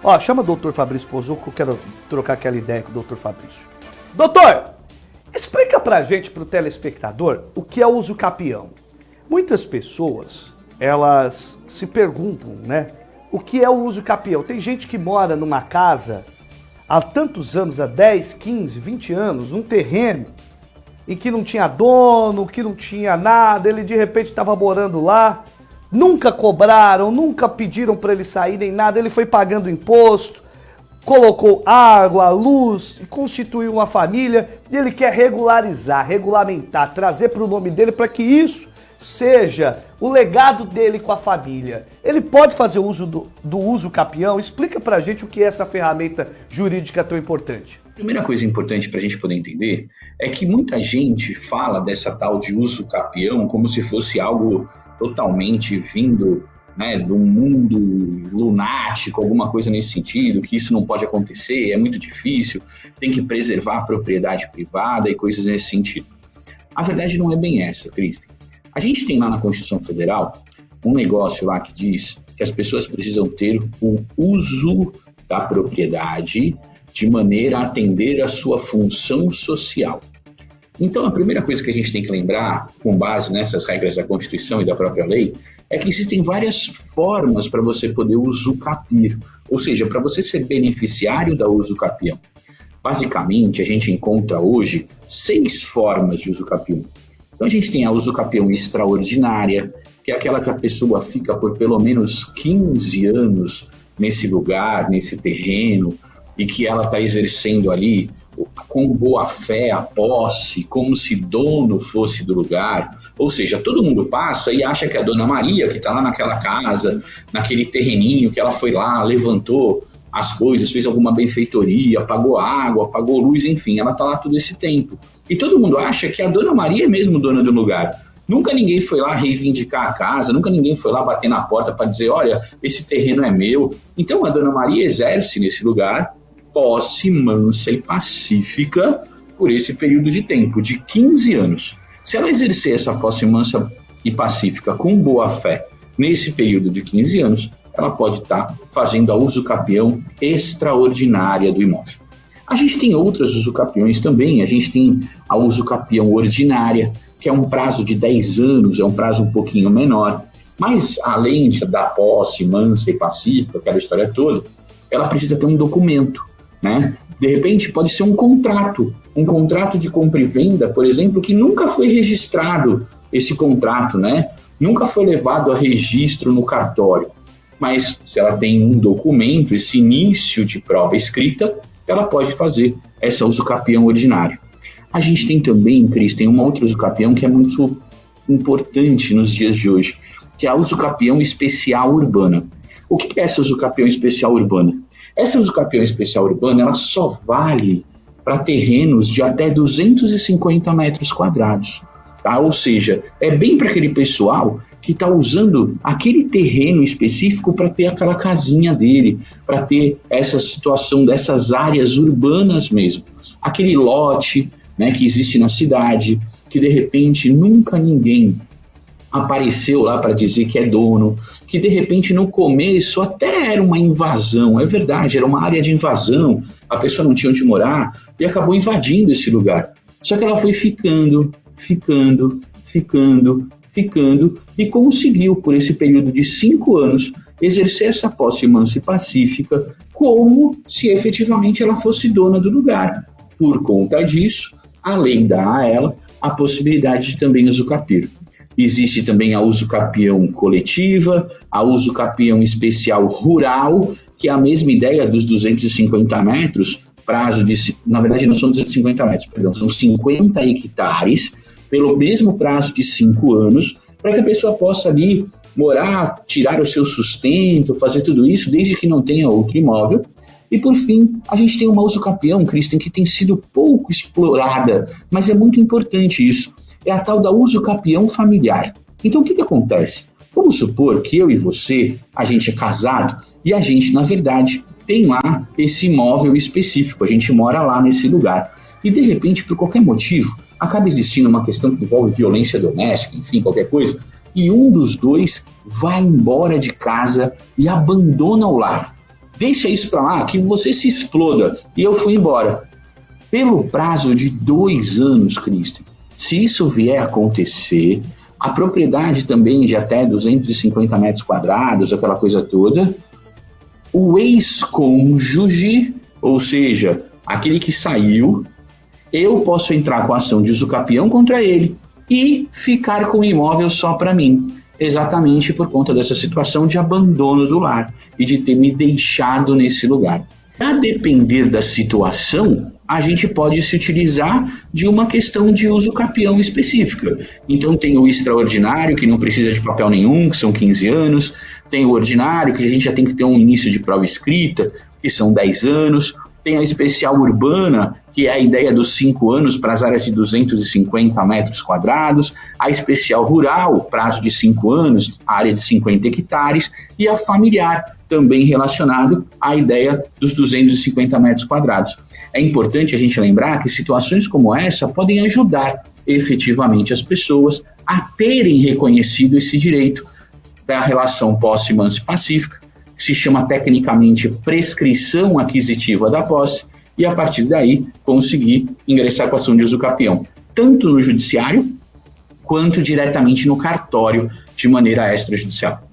Ó, chama o doutor Fabrício Pozuco, que eu quero trocar aquela ideia com o doutor Fabrício. Doutor, explica pra gente, pro telespectador, o que é o uso capião. Muitas pessoas, elas se perguntam, né? O que é o uso capião? Tem gente que mora numa casa há tantos anos, há 10, 15, 20 anos, num terreno em que não tinha dono, que não tinha nada, ele de repente estava morando lá, nunca cobraram, nunca pediram para ele sair nem nada, ele foi pagando imposto, colocou água, luz, constituiu uma família e ele quer regularizar, regulamentar, trazer para o nome dele para que isso seja o legado dele com a família. Ele pode fazer uso do uso capião? Explica pra gente o que é essa ferramenta jurídica tão importante. A primeira coisa importante para a gente poder entender é que muita gente fala dessa tal de uso capião como se fosse algo totalmente vindo, né, do mundo lunático, alguma coisa nesse sentido, que isso não pode acontecer, é muito difícil, tem que preservar a propriedade privada e coisas nesse sentido. A verdade não é bem essa, Cristian. A gente tem lá na Constituição Federal um negócio lá que diz que as pessoas precisam ter o uso da propriedade de maneira a atender a sua função social. Então, a primeira coisa que a gente tem que lembrar, com base nessas regras da Constituição e da própria lei, é que existem várias formas para você poder usucapir, ou seja, para você ser beneficiário da usucapião. Basicamente, a gente encontra hoje 6 formas de usucapião. Então a gente tem a usucapião extraordinária, que é aquela que a pessoa fica por pelo menos 15 anos nesse lugar, nesse terreno, e que ela está exercendo ali com boa fé a posse, como se dono fosse do lugar. Ou seja, todo mundo passa e acha que a Dona Maria, que está lá naquela casa, naquele terreninho, que ela foi lá, levantou as coisas, fez alguma benfeitoria, pagou água, pagou luz, enfim, ela está lá todo esse tempo. E todo mundo acha que a Dona Maria é mesmo dona do lugar. Nunca ninguém foi lá reivindicar a casa, nunca ninguém foi lá bater na porta para dizer, olha, esse terreno é meu. Então a Dona Maria exerce nesse lugar posse mansa e pacífica por esse período de tempo, de 15 anos. Se ela exercer essa posse mansa e pacífica com boa fé nesse período de 15 anos, ela pode estar fazendo a usucapião extraordinária do imóvel. A gente tem outras usucapiões também, a gente tem a usucapião ordinária, que é um prazo de 10 anos, é um prazo um pouquinho menor, mas além da posse mansa e pacífica, aquela história toda, ela precisa ter um documento, né? De repente pode ser um contrato de compra e venda, por exemplo, que nunca foi registrado esse contrato, né? Nunca foi levado a registro no cartório. Mas se ela tem um documento, esse início de prova escrita, ela pode fazer essa usucapião ordinária. A gente tem também, Cris, tem uma outra usucapião que é muito importante nos dias de hoje, que é a usucapião especial urbana. O que é essa usucapião especial urbana? Essa usucapião especial urbana, ela só vale para terrenos de até 250 metros quadrados. Tá? Ou seja, é bem para aquele pessoal que está usando aquele terreno específico para ter aquela casinha dele, para ter essa situação dessas áreas urbanas mesmo. Aquele lote, né, que existe na cidade, que de repente nunca ninguém apareceu lá para dizer que é dono, que de repente no começo até era uma invasão, é verdade, era uma área de invasão, a pessoa não tinha onde morar e acabou invadindo esse lugar. Só que ela foi ficando e conseguiu, por esse período de 5 anos, exercer essa posse mansa e pacífica como se efetivamente ela fosse dona do lugar. Por conta disso, a lei dá a ela a possibilidade de também usucapir. Existe também a usucapião coletiva, a usucapião especial rural, que é a mesma ideia dos 250 metros, prazo de, na verdade não são 250 metros, perdão, são 50 hectares, pelo mesmo prazo de 5 anos, para que a pessoa possa ali morar, tirar o seu sustento, fazer tudo isso, desde que não tenha outro imóvel. E por fim, a gente tem uma usucapião, Cristian, que tem sido pouco explorada, mas é muito importante isso. É a tal da usucapião familiar. Então o que acontece? Vamos supor que eu e você, a gente é casado e a gente, na verdade, tem lá esse imóvel específico, a gente mora lá nesse lugar. E de repente, por qualquer motivo, acaba existindo uma questão que envolve violência doméstica, enfim, qualquer coisa, e um dos dois vai embora de casa e abandona o lar. deixa isso para lá, que você se exploda. E eu fui embora. Pelo prazo de 2 anos, Cristian, se isso vier a acontecer, a propriedade também de até 250 metros quadrados, aquela coisa toda, o ex-cônjuge, ou seja, aquele que saiu, eu posso entrar com a ação de usucapião contra ele e ficar com o imóvel só para mim, exatamente por conta dessa situação de abandono do lar e de ter me deixado nesse lugar. A depender da situação, a gente pode se utilizar de uma questão de usucapião específica. Então tem o extraordinário, que não precisa de papel nenhum, que são 15 anos, tem o ordinário, que a gente já tem que ter um início de prova escrita, que são 10 anos, tem a especial urbana, que é a ideia dos 5 anos para as áreas de 250 metros quadrados, a especial rural, prazo de 5 anos, área de 50 hectares, e a familiar, também relacionado à ideia dos 250 metros quadrados. É importante a gente lembrar que situações como essa podem ajudar efetivamente as pessoas a terem reconhecido esse direito da relação posse-mansa pacífica, que se chama tecnicamente prescrição aquisitiva da posse, e a partir daí conseguir ingressar com a ação de usucapião, tanto no judiciário quanto diretamente no cartório de maneira extrajudicial.